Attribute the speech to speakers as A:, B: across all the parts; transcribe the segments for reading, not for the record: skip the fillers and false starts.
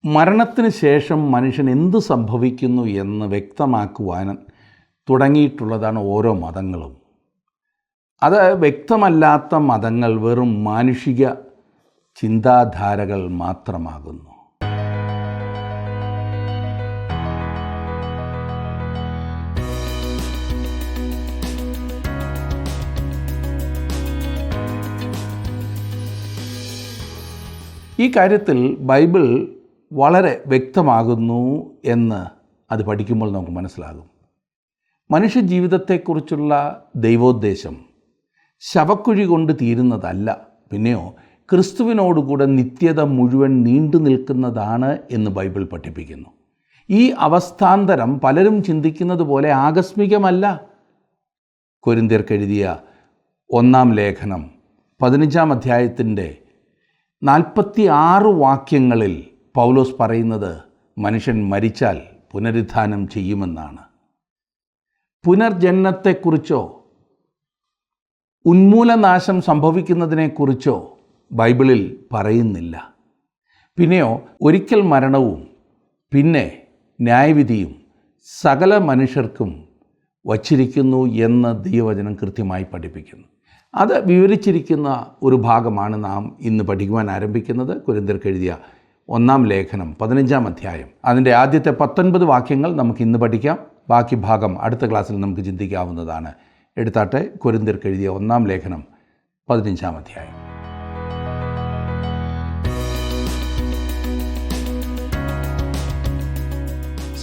A: മരണത്തിന് ശേഷം മനുഷ്യൻ എന്ത് സംഭവിക്കുന്നു എന്ന് വ്യക്തമാക്കുവാൻ തുടങ്ങിയിട്ടുള്ളതാണ് ഓരോ മതങ്ങളും. അത് വ്യക്തമല്ലാത്ത മതങ്ങൾ വെറും മാനുഷിക ചിന്താധാരകൾ മാത്രമാകുന്നു. ഈ കാര്യത്തിൽ ബൈബിൾ വളരെ വ്യക്തമാകുന്നു എന്ന് അത് പഠിക്കുമ്പോൾ നമുക്ക് മനസ്സിലാകും. മനുഷ്യ ജീവിതത്തെക്കുറിച്ചുള്ള ദൈവോദ്ദേശം ശവക്കുഴി കൊണ്ട് തീരുന്നതല്ല, പിന്നെയോ ക്രിസ്തുവിനോടുകൂടെ നിത്യത മുഴുവൻ നീണ്ടു നിൽക്കുന്നതാണ് എന്ന് ബൈബിൾ പഠിപ്പിക്കുന്നു. ഈ അവസ്ഥാന്തരം പലരും ചിന്തിക്കുന്നത് പോലെ ആകസ്മികമല്ല. കൊരിന്ത്യർക്കെഴുതിയ 1-ാം ലേഖനം 15-ാം അധ്യായത്തിൻ്റെ 46 വാക്യങ്ങളിൽ പൗലോസ് പറയുന്നത് മനുഷ്യൻ മരിച്ചാൽ പുനരുത്ഥാനം ചെയ്യുമെന്നാണ്. പുനർജന്മത്തെക്കുറിച്ചോ ഉന്മൂലനാശം സംഭവിക്കുന്നതിനെക്കുറിച്ചോ ബൈബിളിൽ പറയുന്നില്ല. പിന്നെയോ ഒരിക്കൽ മരണവും പിന്നെ ന്യായവിധിയും സകല മനുഷ്യർക്കും വച്ചിരിക്കുന്നു എന്ന് ദൈവവചനം കൃത്യമായി പഠിപ്പിക്കുന്നു. അത് വിവരിച്ചിരിക്കുന്ന ഒരു ഭാഗമാണ് നാം ഇന്ന് പഠിക്കുവാൻ ആരംഭിക്കുന്നത്. കൊരിന്ത്യർക്കെഴുതിയ 1-ാം ലേഖനം 15-ാം അധ്യായം അതിൻ്റെ ആദ്യത്തെ 19 വാക്യങ്ങൾ നമുക്ക് ഇന്ന് പഠിക്കാം. ബാക്കി ഭാഗം അടുത്ത ക്ലാസ്സിൽ നമുക്ക് ചിന്തിക്കാവുന്നതാണ്. എടുത്താട്ടെ, കൊരിന്ത്യർക്കെഴുതിയ 1-ാം ലേഖനം 15-ാം അധ്യായം.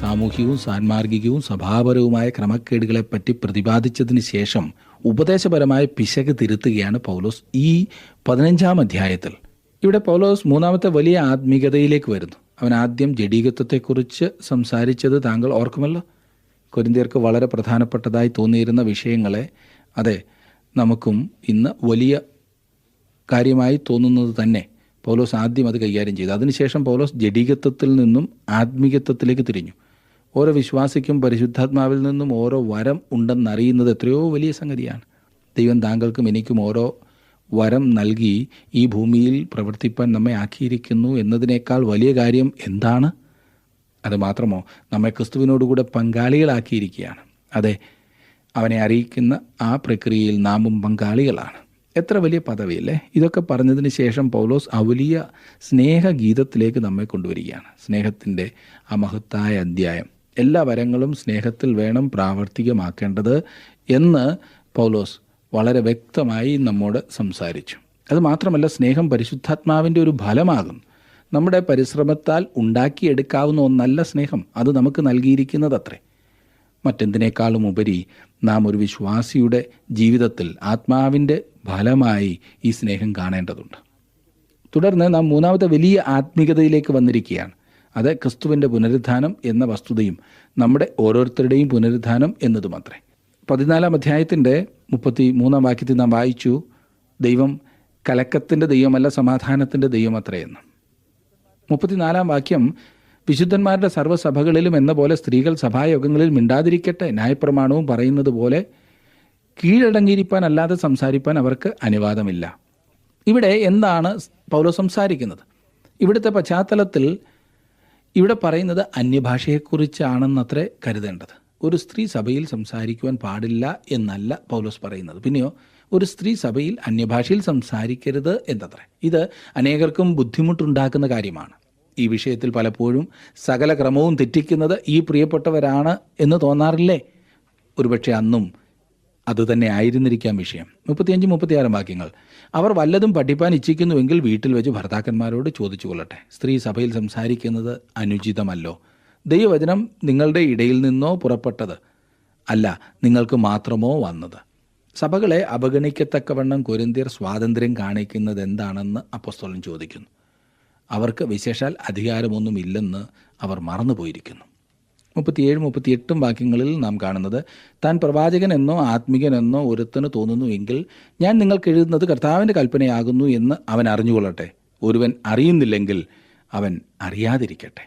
B: സാമൂഹികവും സാൻമാർഗികവും സഭാപരവുമായ ക്രമക്കേടുകളെപ്പറ്റി പ്രതിപാദിച്ചതിന് ശേഷം ഉപദേശപരമായ പിശക് തിരുത്തുകയാണ് പൗലോസ് ഈ 15-ാം അധ്യായത്തിൽ. ഇവിടെ പൗലോസ് 3-ാമത്തെ വലിയ ആത്മീകതയിലേക്ക് വരുന്നു. അവൻ ആദ്യം ജഡീകത്വത്തെക്കുറിച്ച് സംസാരിച്ചത് താങ്കൾ ഓർക്കുമല്ലോ. കൊരിന്ത്യർക്ക് വളരെ പ്രധാനപ്പെട്ടതായി തോന്നിയിരുന്ന വിഷയങ്ങളെ, അതെ, നമുക്കും ഇന്ന് വലിയ കാര്യമായി തോന്നുന്നത് തന്നെ പൗലോസ് ആദ്യം അത് കൈകാര്യം ചെയ്തു. അതിനുശേഷം പൗലോസ് ജഡീകത്വത്തിൽ നിന്നും ആത്മീകത്വത്തിലേക്ക് തിരിഞ്ഞു. ഓരോ വിശ്വാസിക്കും പരിശുദ്ധാത്മാവിൽ നിന്നും ഓരോ വരം ഉണ്ടെന്നറിയുന്നത് എത്രയോ വലിയ സംഗതിയാണ്. ദൈവം താങ്കൾക്കും എനിക്കും ഓരോ വരം നൽകി ഈ ഭൂമിയിൽ പ്രവർത്തിപ്പാൻ നമ്മെ ആക്കിയിരിക്കുന്നു എന്നതിനേക്കാൾ വലിയ കാര്യം എന്താണ്? അത് മാത്രമോ, നമ്മെ ക്രിസ്തുവിനോടുകൂടെ പങ്കാളികളാക്കിയിരിക്കുകയാണ്. അതെ, അവനെ അറിയിക്കുന്ന ആ പ്രക്രിയയിൽ നാമും പങ്കാളികളാണ്. എത്ര വലിയ പദവിയല്ലേ! ഇതൊക്കെ പറഞ്ഞതിന് ശേഷം പൗലോസ് ആ വലിയ സ്നേഹഗീതത്തിലേക്ക് നമ്മെ കൊണ്ടുവരികയാണ്. സ്നേഹത്തിൻ്റെ ആ മഹത്തായ അധ്യായം. എല്ലാ വരങ്ങളും സ്നേഹത്തിൽ വേണം പ്രാവർത്തികമാക്കേണ്ടത് എന്ന് പൗലോസ് വളരെ വ്യക്തമായി നമ്മോട് സംസാരിച്ചു. അതുമാത്രമല്ല, സ്നേഹം പരിശുദ്ധാത്മാവിൻ്റെ ഒരു ഫലമാകും. നമ്മുടെ പരിശ്രമത്താൽ ഉണ്ടാക്കിയെടുക്കാവുന്ന ഒന്നല്ല സ്നേഹം. അത് നമുക്ക് നൽകിയിരിക്കുന്നതത്രേ. മറ്റെന്തിനേക്കാളും ഉപരി നാം ഒരു വിശ്വാസിയുടെ ജീവിതത്തിൽ ആത്മാവിൻ്റെ ഫലമായി ഈ സ്നേഹം കാണേണ്ടതുണ്ട്. തുടർന്ന് നാം 3-ാമത്തെ വലിയ ആത്മീകതയിലേക്ക് വന്നിരിക്കുകയാണ്. അത് ക്രിസ്തുവിൻ്റെ പുനരുത്ഥാനം എന്ന വസ്തുതയും നമ്മുടെ ഓരോരുത്തരുടെയും പുനരുത്ഥാനം എന്നതുമത്രേ. 14-ാം അധ്യായത്തിൻ്റെ 33-ാം വാക്യത്തിൽ നാം വായിച്ചു, ദൈവം കലക്കത്തിൻ്റെ ദൈവമല്ല, സമാധാനത്തിൻ്റെ ദൈവമത്രേ എന്ന്. 34-ാം വാക്യം, വിശുദ്ധന്മാരുടെ സർവ്വസഭകളിലും എന്ന പോലെ സ്ത്രീകൾ സഭായോഗങ്ങളിൽ മിണ്ടാതിരിക്കട്ടെ, ന്യായപ്രമാണവും പറയുന്നത് പോലെ കീഴടങ്ങിയിരിക്കാൻ അല്ലാതെ സംസാരിപ്പാൻ അവർക്ക് അനുവാദമില്ല. ഇവിടെ എന്താണ് പൗലോസ് സംസാരിക്കുന്നത്? ഇവിടുത്തെ പശ്ചാത്തലത്തിൽ ഇവിടെ പറയുന്നത് അന്യഭാഷയെക്കുറിച്ചാണെന്നത്രേ കരുതേണ്ടത്. ഒരു സ്ത്രീ സഭയിൽ സംസാരിക്കുവാൻ പാടില്ല എന്നല്ല പൗലോസ് പറയുന്നത്. പിന്നെയോ ഒരു സ്ത്രീ സഭയിൽ അന്യഭാഷയിൽ സംസാരിക്കരുത് എന്നത്രേ. ഇത് അനേകർക്കും ബുദ്ധിമുട്ടുണ്ടാക്കുന്ന കാര്യമാണ്. ഈ വിഷയത്തിൽ പലപ്പോഴും സകല ക്രമവും തെറ്റിക്കുന്നത് ഈ പ്രിയപ്പെട്ടവരാണ് എന്ന് തോന്നാറില്ലേ? ഒരുപക്ഷെ അന്നും അതുതന്നെ ആയിരുന്നിരിക്കാം വിഷയം. 35-36 വാക്യങ്ങൾ. അവർ വല്ലതും പഠിപ്പാൻ ഇച്ഛിക്കുന്നുവെങ്കിൽ വീട്ടിൽ വെച്ച് ഭർത്താക്കന്മാരോട് ചോദിച്ചു കൊള്ളട്ടെ. സ്ത്രീ സഭയിൽ സംസാരിക്കുന്നത് അനുചിതമല്ലോ. ദൈവവചനം നിങ്ങളുടെ ഇടയിൽ നിന്നോ പുറപ്പെട്ടത് അല്ല, നിങ്ങൾക്ക് മാത്രമോ വന്നത്. സഭകളെ അവഗണിക്കത്തക്കവണ്ണം കൊരിന്ത്യർ സ്വാതന്ത്ര്യം കാണിക്കുന്നത് എന്താണെന്ന് അപ്പോസ്തലൻ ചോദിക്കുന്നു. അവർക്ക് വിശേഷാൽ അധികാരമൊന്നുമില്ലെന്ന് അവർ മറന്നുപോയിരിക്കുന്നു. 37-38 വാക്യങ്ങളിൽ നാം കാണുന്നത്, താൻ പ്രവാചകനെന്നോ ആത്മികനെന്നോ ഒരുത്തന് തോന്നുന്നുവെങ്കിൽ ഞാൻ നിങ്ങൾക്ക് എഴുതുന്നത് കർത്താവിൻ്റെ കൽപ്പനയാകുന്നു എന്ന് അവൻ അറിഞ്ഞുകൊള്ളട്ടെ. ഒരുവൻ അറിയുന്നില്ലെങ്കിൽ അവൻ അറിയാതിരിക്കട്ടെ.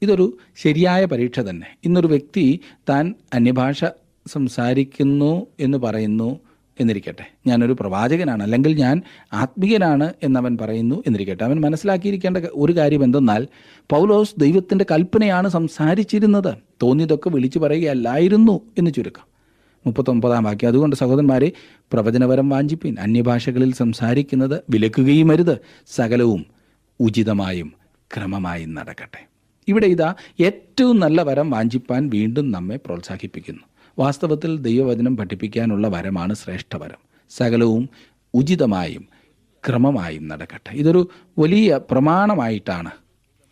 B: ഇതൊരു ശരിയായ പരീക്ഷ തന്നെ. ഇന്നൊരു വ്യക്തി താൻ അന്യഭാഷ സംസാരിക്കുന്നു എന്ന് പറയുന്നു, എന്നിരിക്കട്ടെ, ഞാനൊരു പ്രവാചകനാണ്, അല്ലെങ്കിൽ ഞാൻ ആത്മീയനാണ് എന്നവൻ പറയുന്നു എന്നിരിക്കട്ടെ, അവൻ മനസ്സിലാക്കിയിരിക്കേണ്ട ഒരു കാര്യം എന്തെന്നാൽ പൗലോസ് ദൈവത്തിൻ്റെ കൽപ്പനയാണ് സംസാരിച്ചിരുന്നത്, തോന്നിയതൊക്കെ വിളിച്ചു പറയുകയല്ലായിരുന്നു എന്ന് ചുരുക്കം. 39 വാക്യം, അതുകൊണ്ട് സഹോദരന്മാരെ, പ്രവചനവരം വാഞ്ചിപ്പിൻ, അന്യഭാഷകളിൽ സംസാരിക്കുന്നത് വിലക്കുകയും അരുത്, സകലവും ഉചിതമായും ക്രമമായും നടക്കട്ടെ. ഇവിടെ ഇതാ ഏറ്റവും നല്ല വരം വാഞ്ചിപ്പാൻ വീണ്ടും നമ്മെ പ്രോത്സാഹിപ്പിക്കുന്നു. വാസ്തവത്തിൽ ദൈവവചനം പഠിപ്പിക്കാനുള്ള വരമാണ് ശ്രേഷ്ഠവരം. സകലവും ഉചിതമായും ക്രമമായും നടക്കട്ടെ. ഇതൊരു വലിയ പ്രമാണമായിട്ടാണ്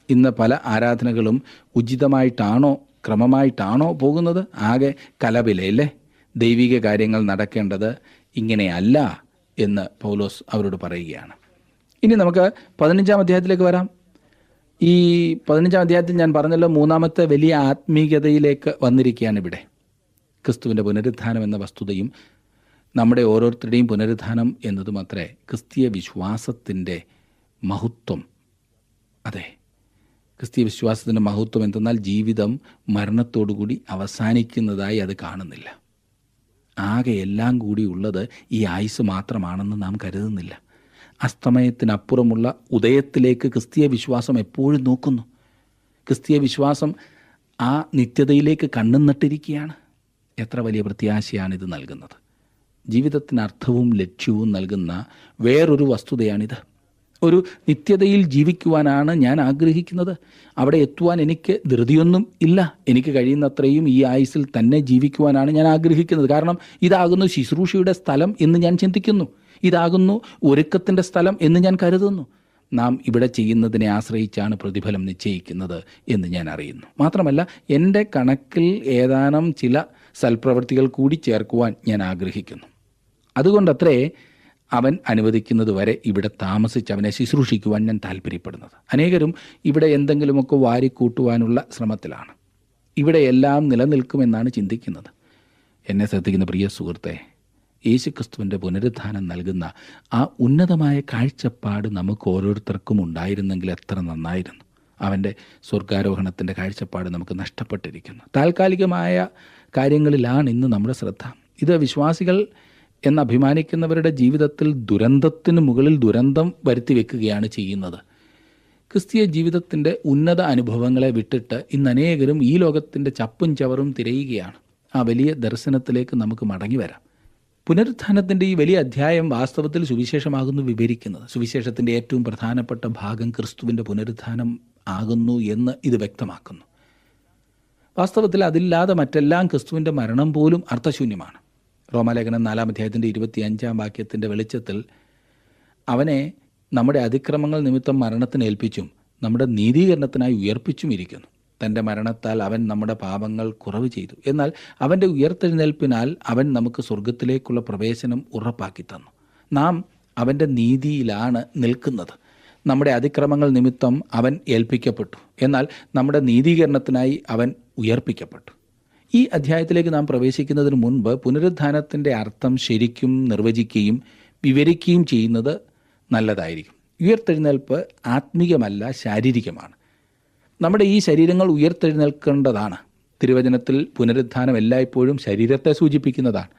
B: ഇന്ന് പല ആരാധനകളും ഉചിതമായിട്ടാണോ ക്രമമായിട്ടാണോ പോകുന്നത്? ആകെ കലപിലയല്ലേ? ദൈവിക കാര്യങ്ങൾ നടക്കേണ്ടത് ഇങ്ങനെയല്ല എന്ന് പൗലോസ് അവരോട് പറയുകയാണ്. ഇനി നമുക്ക് 15-ാം അധ്യായത്തിലേക്ക് വരാം. ഈ 15-ാം അധ്യായത്തിൽ ഞാൻ പറഞ്ഞല്ലോ, മൂന്നാമത്തെ വലിയ ആത്മീയതയിലേക്ക് വന്നിരിക്കുകയാണ് ഇവിടെ. ക്രിസ്തുവിൻ്റെ പുനരുത്ഥാനം എന്ന വസ്തുതയും നമ്മുടെ ഓരോരുത്തരുടെയും പുനരുത്ഥാനം എന്നതും അത്രേ ക്രിസ്തീയ വിശ്വാസത്തിൻ്റെ മഹത്വം. അതെ, ക്രിസ്തീയ വിശ്വാസത്തിൻ്റെ മഹത്വം എന്തെന്നാൽ ജീവിതം മരണത്തോടുകൂടി അവസാനിക്കുന്നതായി അത് കാണുന്നില്ല. ആകെ എല്ലാം കൂടി ഉള്ളത് ഈ ആയുസ് മാത്രമാണെന്ന് നാം കരുതുന്നില്ല. അസ്തമയത്തിനപ്പുറമുള്ള ഉദയത്തിലേക്ക് ക്രിസ്തീയ വിശ്വാസം എപ്പോഴും നോക്കുന്നു. ക്രിസ്തീയ വിശ്വാസം ആ നിത്യതയിലേക്ക് കണ്ണും നട്ടിരിക്കുകയാണ്. എത്ര വലിയ പ്രത്യാശയാണിത് നൽകുന്നത്! ജീവിതത്തിന് അർത്ഥവും ലക്ഷ്യവും നൽകുന്ന വേറൊരു വസ്തുതയാണിത്. ഒരു നിത്യതയിൽ ജീവിക്കുവാനാണ് ഞാൻ ആഗ്രഹിക്കുന്നത്. അവിടെ എത്തുവാൻ എനിക്ക് ധൃതിയൊന്നും ഇല്ല. എനിക്ക് കഴിയുന്നത്രയും ഈ ആയുസ്സിൽ തന്നെ ജീവിക്കുവാനാണ് ഞാൻ ആഗ്രഹിക്കുന്നത്. കാരണം ഇതാകുന്നു ശുശ്രൂഷയുടെ സ്ഥലം എന്ന് ഞാൻ ചിന്തിക്കുന്നു. ഇതാകുന്നു ഒരുക്കത്തിൻ്റെ സ്ഥലം എന്ന് ഞാൻ കരുതുന്നു. നാം ഇവിടെ ചെയ്യുന്നതിനെ ആശ്രയിച്ചാണ് പ്രതിഫലം നിശ്ചയിക്കുന്നത് എന്ന് ഞാൻ അറിയുന്നു. മാത്രമല്ല, എൻ്റെ കണക്കിൽ ഏതാനും ചില സൽപ്രവൃത്തികൾ കൂടി ചേർക്കുവാൻ ഞാൻ ആഗ്രഹിക്കുന്നു. അതുകൊണ്ടത്രേ അവൻ അനുവദിക്കുന്നത് വരെ ഇവിടെ താമസിച്ച് അവനെ ശുശ്രൂഷിക്കുവാൻ ഞാൻ താല്പര്യപ്പെടുന്നത്. അനേകരും ഇവിടെ എന്തെങ്കിലുമൊക്കെ വാരിക്കൂട്ടുവാനുള്ള ശ്രമത്തിലാണ്. ഇവിടെ എല്ലാം നിലനിൽക്കുമെന്നാണ് ചിന്തിക്കുന്നത്. എന്നെ ശ്രദ്ധിക്കുന്ന പ്രിയ സുഹൃത്തെ, യേശുക്രിസ്തുവിൻ്റെ പുനരുത്ഥാനം നൽകുന്ന ആ ഉന്നതമായ കാഴ്ചപ്പാട് നമുക്ക് ഓരോരുത്തർക്കും ഉണ്ടായിരുന്നെങ്കിൽ എത്ര നന്നായിരുന്നു. അവൻ്റെ സ്വർഗാരോഹണത്തിൻ്റെ കാഴ്ചപ്പാട് നമുക്ക് നഷ്ടപ്പെട്ടിരിക്കുന്നു. താൽക്കാലികമായ കാര്യങ്ങളിലാണ് ഇന്ന് നമ്മുടെ ശ്രദ്ധ. ഇത് വിശ്വാസികൾ എന്ന് അഭിമാനിക്കുന്നവരുടെ ജീവിതത്തിൽ ദുരന്തത്തിന് മുകളിൽ ദുരന്തം വരുത്തി വെക്കുകയാണ് ചെയ്യുന്നത്. ക്രിസ്തീയ ജീവിതത്തിൻ്റെ ഉന്നത അനുഭവങ്ങളെ വിട്ടിട്ട് ഇന്ന് അനേകരും ഈ ലോകത്തിൻ്റെ ചപ്പും ചവറും തിരയുകയാണ്. ആ വലിയ ദർശനത്തിലേക്ക് നമുക്ക് മടങ്ങി വരാം. പുനരുത്ഥാനത്തിൻ്റെ ഈ വലിയ അധ്യായം വാസ്തവത്തിൽ സുവിശേഷമാകുന്നു വിവരിക്കുന്നത്. സുവിശേഷത്തിൻ്റെ ഏറ്റവും പ്രധാനപ്പെട്ട ഭാഗം ക്രിസ്തുവിൻ്റെ പുനരുത്ഥാനം ആകുന്നു എന്ന് ഇത് വ്യക്തമാക്കുന്നു. വാസ്തവത്തിൽ അതില്ലാതെ മറ്റെല്ലാം ക്രിസ്തുവിൻ്റെ മരണം പോലും അർത്ഥശൂന്യമാണ്. റോമാലേഖനം 4-ാം അധ്യായത്തിൻ്റെ 25-ാം വാക്യത്തിൻ്റെ വെളിച്ചത്തിൽ അവനെ നമ്മുടെ അതിക്രമങ്ങൾ നിമിത്തം മരണത്തിന് ഏൽപ്പിച്ചും നമ്മുടെ നീതീകരണത്തിനായി ഉയർപ്പിച്ചും ഇരിക്കുന്നു. തൻ്റെ മരണത്താൽ അവൻ നമ്മുടെ പാപങ്ങൾ കുറവ് ചെയ്തു. എന്നാൽ അവൻ്റെ ഉയർത്തെഴുന്നേൽപ്പിനാൽ അവൻ നമുക്ക് സ്വർഗത്തിലേക്കുള്ള പ്രവേശനം ഉറപ്പാക്കി തന്നു. നാം അവൻ്റെ നീതിയിലാണ് നിൽക്കുന്നത്. നമ്മുടെ അതിക്രമങ്ങൾ നിമിത്തം അവൻ ഏൽപ്പിക്കപ്പെട്ടു. എന്നാൽ നമ്മുടെ നീതീകരണത്തിനായി അവൻ ഉയർപ്പിക്കപ്പെട്ടു. ഈ അധ്യായത്തിലേക്ക് നാം പ്രവേശിക്കുന്നതിന് മുൻപ് പുനരുത്ഥാനത്തിൻ്റെ അർത്ഥം ശരിക്കും നിർവചിക്കുകയും വിവരിക്കുകയും ചെയ്യുന്നത് നല്ലതായിരിക്കും. ഉയർത്തെഴുന്നേൽപ്പ് ആത്മീയമല്ല, ശാരീരികമാണ്. നമ്മുടെ ഈ ശരീരങ്ങൾ ഉയർത്തെഴുന്നേൽക്കേണ്ടതാണ്. തിരുവചനത്തിൽ പുനരുത്ഥാനം എല്ലായ്പ്പോഴും ശരീരത്തെ സൂചിപ്പിക്കുന്നതാണ്.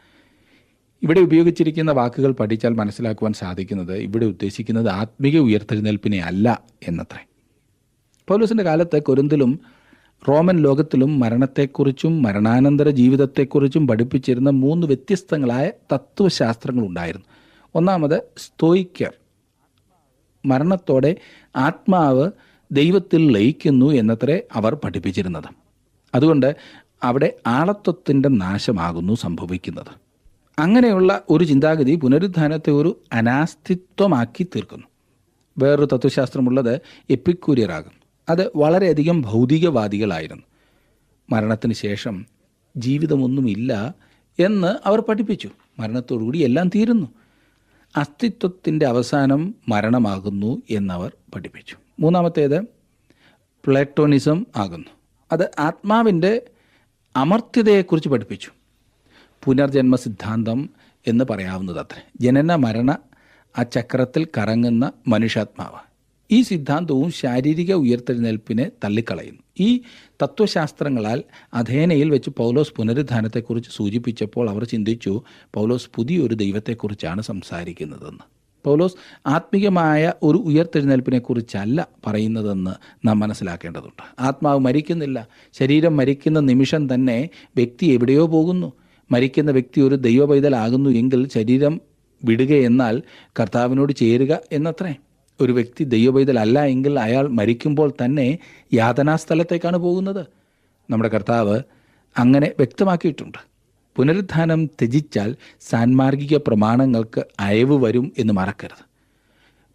B: ഇവിടെ ഉപയോഗിച്ചിരിക്കുന്ന വാക്കുകൾ പഠിച്ചാൽ മനസ്സിലാക്കുവാൻ സാധിക്കുന്നത് ഇവിടെ ഉദ്ദേശിക്കുന്നത് ആത്മീയ ഉയർത്തെഴുന്നേൽപ്പിനെ അല്ല എന്നത്രേ. പൗലോസിൻ്റെ കാലത്ത് കൊരിന്തിലും റോമൻ ലോകത്തിലും മരണത്തെക്കുറിച്ചും മരണാനന്തര ജീവിതത്തെക്കുറിച്ചും പഠിപ്പിച്ചിരുന്ന 3 വ്യത്യസ്തങ്ങളായ തത്വശാസ്ത്രങ്ങളുണ്ടായിരുന്നു. ഒന്നാമത് സ്തോയിക്കർ. മരണത്തോടെ ആത്മാവ് ദൈവത്തിൽ ലയിക്കുന്നു എന്നത്രേ അവർ പഠിപ്പിച്ചിരുന്നത്. അതുകൊണ്ട് അവിടെ ആളത്വത്തിൻ്റെ നാശമാകുന്നു സംഭവിക്കുന്നത്. അങ്ങനെയുള്ള ഒരു ചിന്താഗതി പുനരുത്ഥാനത്തെ ഒരു അനാസ്തിത്വമാക്കി തീർക്കുന്നു. വേറൊരു തത്വശാസ്ത്രമുള്ളത് എപ്പിക്കൂരിയറാകും. അത് വളരെയധികം ഭൗതികവാദികളായിരുന്നു. മരണത്തിന് ശേഷം ജീവിതമൊന്നുമില്ല എന്ന് അവർ പഠിപ്പിച്ചു. മരണത്തോടുകൂടി എല്ലാം തീരുന്നു. അസ്തിത്വത്തിൻ്റെ അവസാനം മരണമാകുന്നു എന്നവർ പഠിപ്പിച്ചു. മൂന്നാമത്തേത് പ്ലേറ്റോണിസം ആകുന്നു. അത് ആത്മാവിൻ്റെ അമർത്യതയെക്കുറിച്ച് പഠിപ്പിച്ചു. പുനർജന്മ സിദ്ധാന്തം എന്ന് പറയാവുന്നത് അത്രേ. ജനന മരണ ആ ചക്രത്തിൽ കറങ്ങുന്ന മനുഷ്യാത്മാവ്. ഈ സിദ്ധാന്തവും ശാരീരിക ഉയർത്തെഴുന്നേൽപ്പിനെ തള്ളിക്കളയുന്നു. ഈ തത്വശാസ്ത്രങ്ങളാൽ അഥേനയിൽ വെച്ച് പൗലോസ് പുനരുത്ഥാനത്തെക്കുറിച്ച് സൂചിപ്പിച്ചപ്പോൾ അവർ ചിന്തിച്ചു, പൗലോസ് പുതിയൊരു ദൈവത്തെക്കുറിച്ചാണ് സംസാരിക്കുന്നതെന്ന്. പൗലോസ് ആത്മീയമായ ഒരു ഉയർത്തെഴുന്നേൽപ്പിനെക്കുറിച്ചല്ല പറയുന്നതെന്ന് നാം മനസ്സിലാക്കേണ്ടതുണ്ട്. ആത്മാവ് മരിക്കുന്നില്ല. ശരീരം മരിക്കുന്ന നിമിഷം തന്നെ വ്യക്തി എവിടെയോ പോകുന്നു. മരിക്കുന്ന വ്യക്തി ഒരു ദൈവ പൈതലാകുന്നു എങ്കിൽ ശരീരം വിടുകയെന്നാൽ കർത്താവിനോട് ചേരുക എന്നത്രേ. ഒരു വ്യക്തി ദൈവപൈതലല്ല എങ്കിൽ അയാൾ മരിക്കുമ്പോൾ തന്നെ യാതനാസ്ഥലത്തേക്കാണ് പോകുന്നത്. നമ്മുടെ കർത്താവ് അങ്ങനെ വ്യക്തമാക്കിയിട്ടുണ്ട്. പുനരുത്ഥാനം ത്യജിച്ചാൽ സാൻമാർഗിക പ്രമാണങ്ങൾക്ക് അയവ് വരും എന്ന് മറക്കരുത്.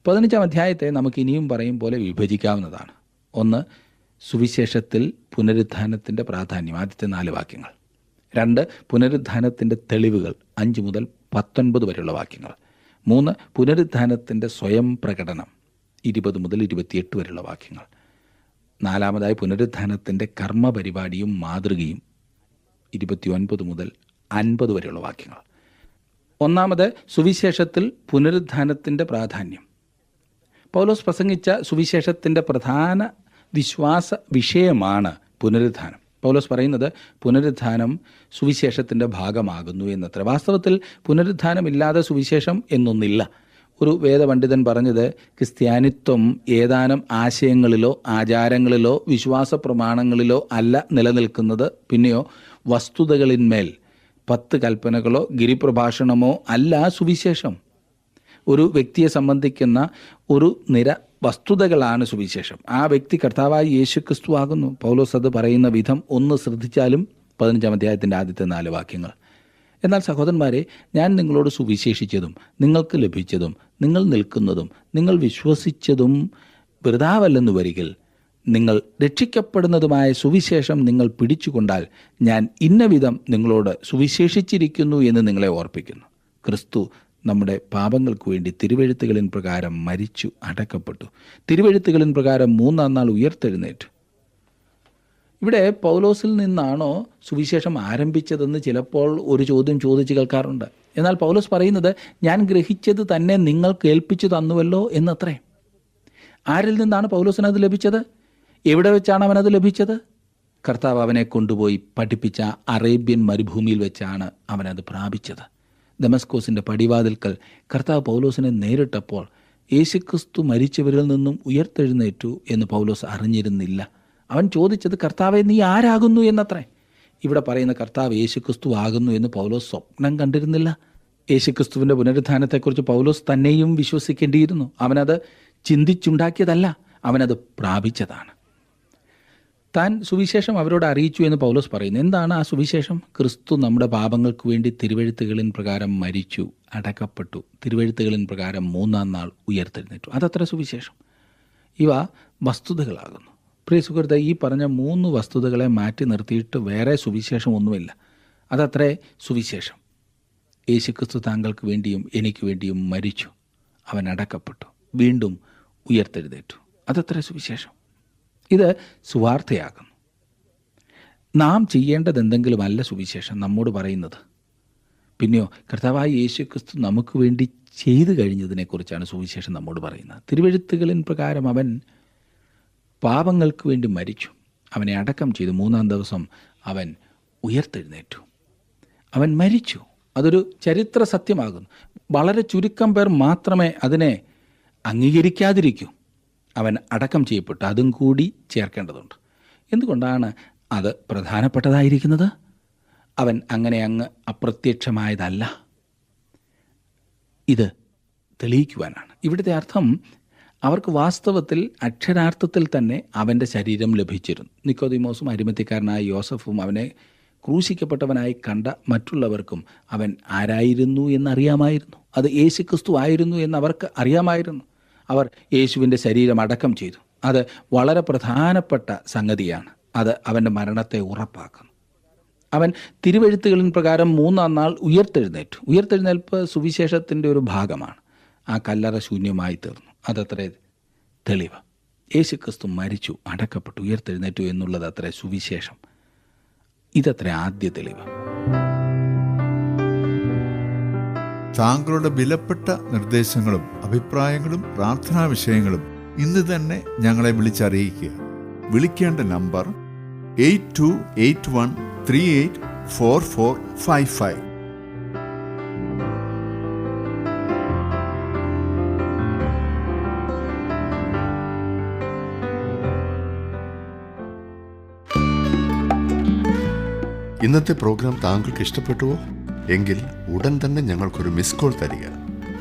B: 15-ാം അധ്യായത്തെ നമുക്ക് ഇനിയും പറയും പോലെ വിഭജിക്കാവുന്നതാണ്. 1. സുവിശേഷത്തിൽ പുനരുത്ഥാനത്തിൻ്റെ പ്രാധാന്യം, ആദ്യത്തെ 4 വാക്യങ്ങൾ. 2. പുനരുത്ഥാനത്തിൻ്റെ തെളിവുകൾ, 5 മുതൽ 19 വരെയുള്ള വാക്യങ്ങൾ. 3. പുനരുത്ഥാനത്തിൻ്റെ സ്വയം പ്രകടനം, 20 മുതൽ 28 വരെയുള്ള വാക്യങ്ങൾ. 4. പുനരുത്ഥാനത്തിൻ്റെ കർമ്മപരിപാടിയും മാതൃകയും, 29 മുതൽ 50 വരെയുള്ള വാക്യങ്ങൾ. 1. സുവിശേഷത്തിൽ പുനരുത്ഥാനത്തിൻ്റെ പ്രാധാന്യം. പൗലോസ് പ്രസംഗിച്ച സുവിശേഷത്തിൻ്റെ പ്രധാന വിശ്വാസ വിഷയമാണ് പുനരുത്ഥാനം. പൗലോസ് പറയുന്നത് പുനരുത്ഥാനം സുവിശേഷത്തിൻ്റെ ഭാഗമാകുന്നു എന്നത്ര. വാസ്തവത്തിൽ പുനരുത്ഥാനമില്ലാതെ സുവിശേഷം എന്നൊന്നില്ല. ഒരു വേദപണ്ഡിതൻ പറഞ്ഞത്, ക്രിസ്ത്യാനിത്വം ഏതാനും ആശയങ്ങളിലോ ആചാരങ്ങളിലോ വിശ്വാസ പ്രമാണങ്ങളിലോ അല്ല നിലനിൽക്കുന്നത്, പിന്നെയോ വസ്തുതകളിന്മേൽ 10 കൽപ്പനകളോ ഗിരിപ്രഭാഷണമോ അല്ല സുവിശേഷം. ഒരു വ്യക്തിയെ സംബന്ധിക്കുന്ന ഒരു നിര വസ്തുതകളാണ് സുവിശേഷം. ആ വ്യക്തി കർത്താവായ യേശുക്രിസ്തു ആകുന്നു. പൗലോസ് അത് പറയുന്ന വിധം ഒന്ന് ശ്രദ്ധിച്ചാലും 15-ാം അധ്യായത്തിൻ്റെ ആദ്യത്തെ 4 വാക്യങ്ങൾ. എന്നാൽ സഹോദരന്മാരെ, ഞാൻ നിങ്ങളോട് സുവിശേഷിച്ചതും നിങ്ങൾക്ക് ലഭിച്ചതും നിങ്ങൾ നിൽക്കുന്നതും നിങ്ങൾ വിശ്വസിച്ചതും വൃഥാവല്ലെന്നു വരികിൽ നിങ്ങൾ രക്ഷിക്കപ്പെടുന്നതുമായ സുവിശേഷം നിങ്ങൾ പിടിച്ചുകൊണ്ടാൽ ഞാൻ ഇന്ന വിധം നിങ്ങളോട് സുവിശേഷിച്ചിരിക്കുന്നു എന്ന് നിങ്ങളെ ഓർപ്പിക്കുന്നു. ക്രിസ്തു നമ്മുടെ പാപങ്ങൾക്ക് വേണ്ടി തിരുവെഴുത്തുകളിൻ പ്രകാരം മരിച്ചു അടക്കപ്പെട്ടു. തിരുവെഴുത്തുകളിൻ പ്രകാരം 3-ാം നാൾ ഉയർത്തെഴുന്നേറ്റു. ഇവിടെ പൗലോസിൽ നിന്നാണോ സുവിശേഷം ആരംഭിച്ചതെന്ന് ചിലപ്പോൾ ഒരു ചോദ്യം ചോദിച്ച് കേൾക്കാറുണ്ട്. എന്നാൽ പൗലോസ് പറയുന്നത്, ഞാൻ ഗ്രഹിച്ചത് തന്നെ നിങ്ങൾ കേൾപ്പിച്ചു തന്നുവല്ലോ എന്നത്രേ. ആരിൽ നിന്നാണ് പൗലോസിനത് ലഭിച്ചത്? എവിടെ വെച്ചാണ് അവനത് ലഭിച്ചത്? കർത്താവ് അവനെ കൊണ്ടുപോയി പഠിപ്പിച്ച അറേബ്യൻ മരുഭൂമിയിൽ വെച്ചാണ് അവനത് പ്രാപിച്ചത്. ദമസ്കോസിൻ്റെ പടിവാതിൽക്കൽ കർത്താവ് പൗലോസിനെ നേരിട്ടപ്പോൾ യേശുക്രിസ്തു മരിച്ചവരിൽ നിന്നും ഉയർത്തെഴുന്നേറ്റു എന്ന് പൗലോസ് അറിഞ്ഞിരുന്നില്ല. അവൻ ചോദിച്ചത്, കർത്താവെ നീ ആരാകുന്നു എന്നത്രേ. ഇവിടെ പറയുന്ന കർത്താവ് യേശുക്രിസ്തു ആകുന്നു എന്ന് പൗലോസ് സ്വപ്നം കണ്ടിരുന്നില്ല. യേശുക്രിസ്തുവിൻ്റെ പുനരുത്ഥാനത്തെക്കുറിച്ച് പൗലോസ് തന്നെയും വിശ്വസിക്കേണ്ടിയിരുന്നു. അവനത് ചിന്തിച്ചുണ്ടാക്കിയതല്ല, അവനത് പ്രാപിച്ചതാണ്. താൻ സുവിശേഷം അവരോട് അറിയിച്ചു എന്ന് പൗലോസ് പറയുന്നു. എന്താണ് ആ സുവിശേഷം? ക്രിസ്തു നമ്മുടെ പാപങ്ങൾക്ക് വേണ്ടി തിരുവെഴുത്തുകളിൻ പ്രകാരം മരിച്ചു അടക്കപ്പെട്ടു, തിരുവെഴുത്തുകളിൻ പ്രകാരം 3-ാം നാൾ ഉയർത്തെഴുന്നേറ്റു. അതത്ര സുവിശേഷം. ഇവ വസ്തുതകളാകുന്നു. പ്രിയ സുഹൃത്തെ, ഈ പറഞ്ഞ 3 വസ്തുതകളെ മാറ്റി നിർത്തിയിട്ട് വേറെ സുവിശേഷം ഒന്നുമില്ല. അതത്രേ സുവിശേഷം. യേശുക്രിസ്തു താങ്കൾക്ക് വേണ്ടിയും എനിക്ക് വേണ്ടിയും മരിച്ചു, അവൻ അടക്കപ്പെട്ടു, വീണ്ടും ഉയർത്തെഴുന്നേറ്റു. അതത്രേ സുവിശേഷം. ഇത് സുവാർത്തയാകുന്നു. നാം ചെയ്യേണ്ടത് എന്തെങ്കിലുമല്ല സുവിശേഷം നമ്മോട് പറയുന്നത്. പിന്നെയോ കർത്താവായ യേശുക്രിസ്തു നമുക്ക് വേണ്ടി ചെയ്തു കഴിഞ്ഞതിനെക്കുറിച്ചാണ് സുവിശേഷം നമ്മോട് പറയുന്നത്. തിരുവെഴുത്തുകളിൻ പ്രകാരം അവൻ പാപങ്ങൾക്ക് വേണ്ടി മരിച്ചു, അവനെ അടക്കം ചെയ്തു, 3-ാം ദിവസം അവൻ ഉയർത്തെഴുന്നേറ്റു. അവൻ മരിച്ചു. അതൊരു ചരിത്ര സത്യമാകുന്നു. വളരെ ചുരുക്കം പേർ മാത്രമേ അതിനെ അംഗീകരിക്കാതിരിക്കൂ. അവൻ അടക്കം ചെയ്യപ്പെട്ടു, അതും കൂടി ചേർക്കേണ്ടതുണ്ട്. എന്തുകൊണ്ടാണ് അത് പ്രധാനപ്പെട്ടതായിരിക്കുന്നത്? അവൻ അങ്ങനെ അങ്ങ് അപ്രത്യക്ഷമായതല്ല, ഇത് തെളിയിക്കുവാനാണ്. ഇവിടുത്തെ അർത്ഥം, അവർക്ക് വാസ്തവത്തിൽ അക്ഷരാർത്ഥത്തിൽ തന്നെ അവൻ്റെ ശരീരം ലഭിച്ചിരുന്നു. നിക്കോദീമോസും അരിമത്യക്കാരനായ യോസഫും അവനെ ക്രൂശിക്കപ്പെട്ടവനായി കണ്ട മറ്റുള്ളവർക്കും അവൻ ആരായിരുന്നു എന്നറിയാമായിരുന്നു. അത് യേശുക്രിസ്തു ആയിരുന്നു എന്ന് അവർക്ക് അറിയാമായിരുന്നു. അവർ യേശുവിൻ്റെ ശരീരം അടക്കം ചെയ്തു. അത് വളരെ പ്രധാനപ്പെട്ട സംഗതിയാണ്. അത് അവൻ്റെ മരണത്തെ ഉറപ്പാക്കുന്നു. അവൻ തിരുവെഴുത്തുകളിൻ പ്രകാരം 3-ാം നാൾ ഉയർത്തെഴുന്നേറ്റു. ഉയർത്തെഴുന്നേൽപ്പ് സുവിശേഷത്തിൻ്റെ ഒരു ഭാഗമാണ്. ആ കല്ലറ ശൂന്യമായി തീർന്നു. അതത്രേ തെളിവ്. യേശുക്രിസ്തു മരിച്ചു, അടക്കപ്പെട്ടു, ഉയർത്തെഴുന്നേറ്റു എന്നുള്ളത് അത്രേ സുവിശേഷം. ഇതത്രേ ആദ്യ തെളിവ്.
C: താങ്കളുടെ വിലപ്പെട്ട നിർദ്ദേശങ്ങളും അഭിപ്രായങ്ങളും പ്രാർത്ഥനാ വിഷയങ്ങളും ഇന്ന് തന്നെ ഞങ്ങളെ വിളിച്ചറിയിക്കുക. വിളിക്കേണ്ട നമ്പർ 8281384455.
D: ഇന്നത്തെ പ്രോഗ്രാം താങ്കൾക്ക് ഇഷ്ടപ്പെട്ടുവോ? എങ്കിൽ ഉടൻ തന്നെ ഞങ്ങൾക്കൊരു മിസ് കോൾ തരിക.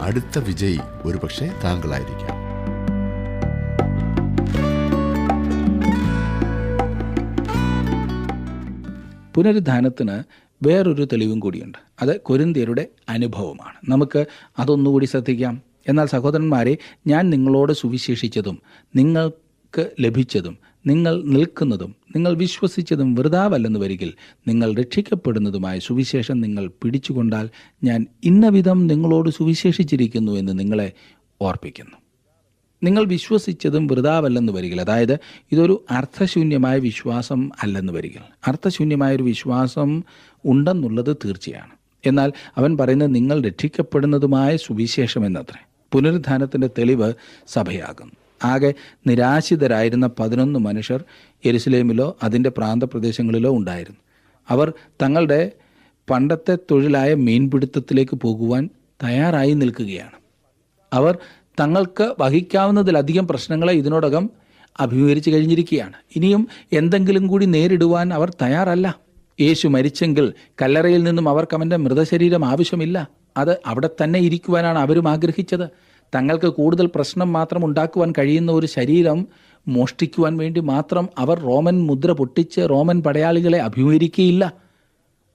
D: അടുത്ത വിജയി ഒരുപക്ഷെ താങ്കളായിരിക്കാം.
B: പുനരുദ്ധാനത്തിന് വേറൊരു തെളിവും കൂടിയുണ്ട്. അത് കൊരിന്ത്യരുടെ അനുഭവമാണ്. നമുക്ക് അതൊന്നുകൂടി ശ്രദ്ധിക്കാം. എന്നാൽ സഹോദരന്മാരെ, ഞാൻ നിങ്ങളോട് സുവിശേഷിച്ചതും നിങ്ങൾക്ക് ലഭിച്ചതും നിങ്ങൾ നിൽക്കുന്നതും നിങ്ങൾ വിശ്വസിച്ചതും വൃഥാവല്ലെന്ന് വരികിൽ നിങ്ങൾ രക്ഷിക്കപ്പെടുന്നതുമായ സുവിശേഷം നിങ്ങൾ പിടിച്ചുകൊണ്ടാൽ ഞാൻ ഇന്നവിധം നിങ്ങളോട് സുവിശേഷിച്ചിരിക്കുന്നു എന്ന് നിങ്ങളെ ഓർപ്പിക്കുന്നു. നിങ്ങൾ വിശ്വസിച്ചതും വൃഥാവല്ലെന്ന് വരികിൽ, അതായത് ഇതൊരു അർത്ഥശൂന്യമായ വിശ്വാസം അല്ലെന്ന് വരികിൽ. അർത്ഥശൂന്യമായൊരു വിശ്വാസം ഉണ്ടെന്നുള്ളത് തീർച്ചയാണ്. എന്നാൽ അവൻ പറയുന്നത് നിങ്ങൾ രക്ഷിക്കപ്പെടുന്നതുമായ സുവിശേഷം എന്നത്രേ. പുനരുദ്ധാനത്തിൻ്റെ തെളിവ് സഭയാകുന്നു. ആകെ നിരാശിതരായിരുന്ന 11 മനുഷ്യർ യെരുശലേമിലോ അതിൻ്റെ പ്രാന്തപ്രദേശങ്ങളിലോ ഉണ്ടായിരുന്നു. അവർ തങ്ങളുടെ പണ്ടത്തെ തൊഴിലായ മീൻപിടുത്തത്തിലേക്ക് പോകുവാൻ തയ്യാറായി നിൽക്കുകയാണ്. അവർ തങ്ങൾക്ക് വഹിക്കാവുന്നതിലധികം പ്രശ്നങ്ങളെ ഇതിനോടകം അഭിമുഖീകരിച്ചു കഴിഞ്ഞിരിക്കുകയാണ്. ഇനിയും എന്തെങ്കിലും കൂടി നേരിടുവാൻ അവർ തയ്യാറല്ല. യേശു മരിച്ചെങ്കിൽ കല്ലറയിൽ നിന്നും അവർക്ക് അവൻ്റെ മൃതശരീരം ആവശ്യമില്ല. അത് അവിടെ തന്നെ ഇരിക്കുവാനാണ് അവരും ആഗ്രഹിച്ചത്. തങ്ങൾക്ക് കൂടുതൽ പ്രശ്നം മാത്രം ഉണ്ടാക്കുവാൻ കഴിയുന്ന ഒരു ശരീരം മോഷ്ടിക്കുവാൻ വേണ്ടി മാത്രം അവർ റോമൻ മുദ്ര പൊട്ടിച്ച് റോമൻ പടയാളികളെ അഭിമുഖീകരിക്കുകയില്ല.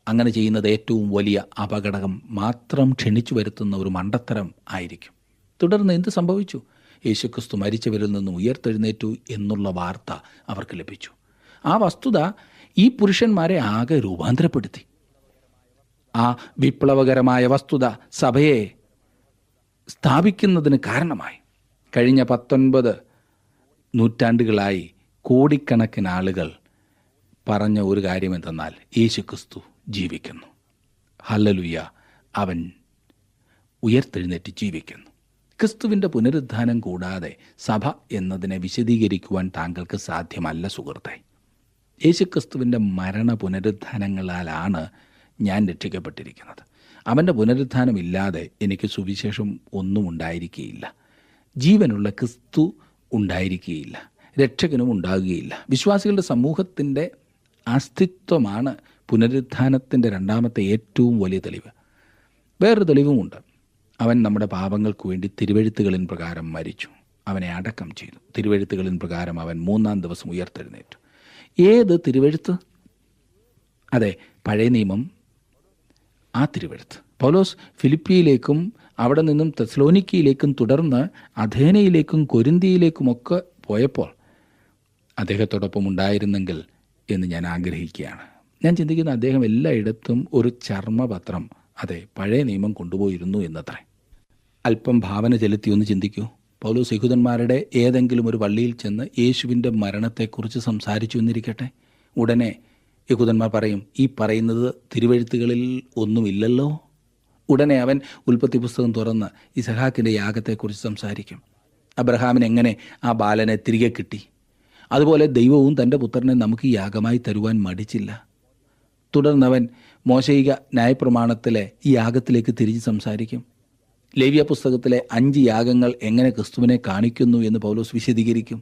B: അങ്ങനെ ചെയ്യുന്നത് ഏറ്റവും വലിയ അപകടം മാത്രം ക്ഷണിച്ചു വരുത്തുന്ന ഒരു മണ്ടത്തരം ആയിരിക്കും. തുടർന്ന് എന്ത് സംഭവിച്ചു? യേശുക്രിസ്തു മരിച്ചവരിൽ നിന്നും ഉയർത്തെഴുന്നേറ്റു എന്നുള്ള വാർത്ത അവർക്ക് ലഭിച്ചു. ആ വസ്തുത ഈ പുരുഷന്മാരെ ആകെ രൂപാന്തരപ്പെടുത്തി. ആ വിപ്ലവകരമായ വസ്തുത സഭയെ സ്ഥാപിക്കുന്നതിന് കാരണമായി. കഴിഞ്ഞ 19 നൂറ്റാണ്ടുകളായി കോടിക്കണക്കിന് ആളുകൾ പറഞ്ഞ ഒരു കാര്യം എന്തെന്നാൽ യേശുക്രിസ്തു ജീവിക്കുന്നു. ഹല്ലേലൂയ, അവൻ ഉയർത്തെഴുന്നേറ്റ് ജീവിക്കുന്നു. ക്രിസ്തുവിൻ്റെ പുനരുദ്ധാനം കൂടാതെ സഭ എന്നതിനെ വിശദീകരിക്കുവാൻ താങ്കൾക്ക് സാധ്യമല്ല സുഹൃത്തെ. യേശുക്രിസ്തുവിൻ്റെ മരണ പുനരുദ്ധാനങ്ങളാലാണ് ഞാൻ രക്ഷിക്കപ്പെട്ടിരിക്കുന്നത്. അവൻ്റെ പുനരുദ്ധാനമില്ലാതെ എനിക്ക് സുവിശേഷം ഒന്നും ഉണ്ടായിരിക്കുകയില്ല. ജീവനുള്ള ക്രിസ്തു ഉണ്ടായിരിക്കുകയില്ല. രക്ഷകനും ഉണ്ടാകുകയില്ല. വിശ്വാസികളുടെ സമൂഹത്തിൻ്റെ അസ്തിത്വമാണ് പുനരുദ്ധാനത്തിൻ്റെ രണ്ടാമത്തെ ഏറ്റവും വലിയ തെളിവ്. വേറൊരു തെളിവുമുണ്ട്. അവൻ നമ്മുടെ പാപങ്ങൾക്ക് വേണ്ടി തിരുവെഴുത്തുകളിൻ പ്രകാരം മരിച്ചു. അവനെ അടക്കം ചെയ്തു. തിരുവെഴുത്തുകളിൻ പ്രകാരം അവൻ 3-ാം ദിവസം ഉയർത്തെഴുന്നേറ്റു. ഏത് തിരുവെഴുത്ത്? അതെ, പഴയ നിയമം. ആ തിരുവെഴുത്ത് പൗലോസ് ഫിലിപ്പിയിലേക്കും അവിടെ നിന്നും തെസ്സലോനിക്കയിലേക്കും തുടർന്ന് അഥേനയിലേക്കും കൊരിന്തിയിലേക്കുമൊക്കെ പോയപ്പോൾ അദ്ദേഹത്തോടൊപ്പം ഉണ്ടായിരുന്നെങ്കിൽ എന്ന് ഞാൻ ആഗ്രഹിക്കുകയാണ്. ഞാൻ ചിന്തിക്കുന്ന അദ്ദേഹം എല്ലായിടത്തും ഒരു ചർമ്മപത്രം, അതെ പഴയ നിയമം കൊണ്ടുപോയിരുന്നു എന്നത്രേ. അല്പം ഭാവന ചെലുത്തി ഒന്ന് ചിന്തിക്കൂ. പൗലോസ് യഹൂദന്മാരുടെ ഏതെങ്കിലും ഒരു പള്ളിയിൽ ചെന്ന് യേശുവിൻ്റെ മരണത്തെക്കുറിച്ച് സംസാരിച്ചു എന്നിരിക്കട്ടെ. ഉടനെ യഹൂദന്മാർ പറയും, ഈ പറയുന്നത് തിരുവെഴുത്തുകളിൽ ഒന്നുമില്ലല്ലോ. ഉടനെ അവൻ ഉൽപ്പത്തി പുസ്തകം തുറന്ന് ഇസഹാക്കിൻ്റെ യാഗത്തെക്കുറിച്ച് സംസാരിക്കും. അബ്രഹാമിന് എങ്ങനെ ആ ബാലനെ തിരികെ കിട്ടി, അതുപോലെ ദൈവവും തൻ്റെ പുത്രനെ നമുക്ക് ഈ യാഗമായി തരുവാൻ മടിച്ചില്ല. തുടർന്നവൻ മോശയിക ന്യായപ്രമാണത്തിലെ ഈ യാഗത്തിലേക്ക് തിരിച്ച് സംസാരിക്കും. ലേവ്യ പുസ്തകത്തിലെ 5 യാഗങ്ങൾ എങ്ങനെ ക്രിസ്തുവിനെ കാണിക്കുന്നു എന്ന് പൗലോസ് വിശദീകരിക്കും.